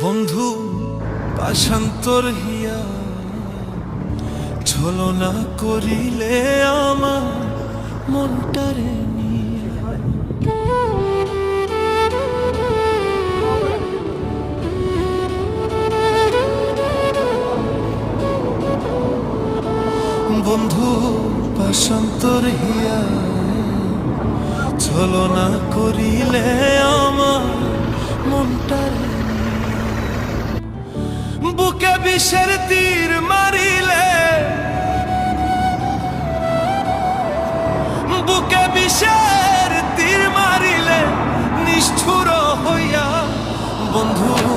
বন্ধু পাশান্তর হিয়া ছলনা করিলে আমার মনটারে নিয়া। বন্ধু পাশান্তর হিয়া ছলনা করিলে আমার মনটারে বুকে বিষের তীর মারিলে, বুকে বিষের তীর মারিলে নিষ্ঠুর হইয়া বন্ধু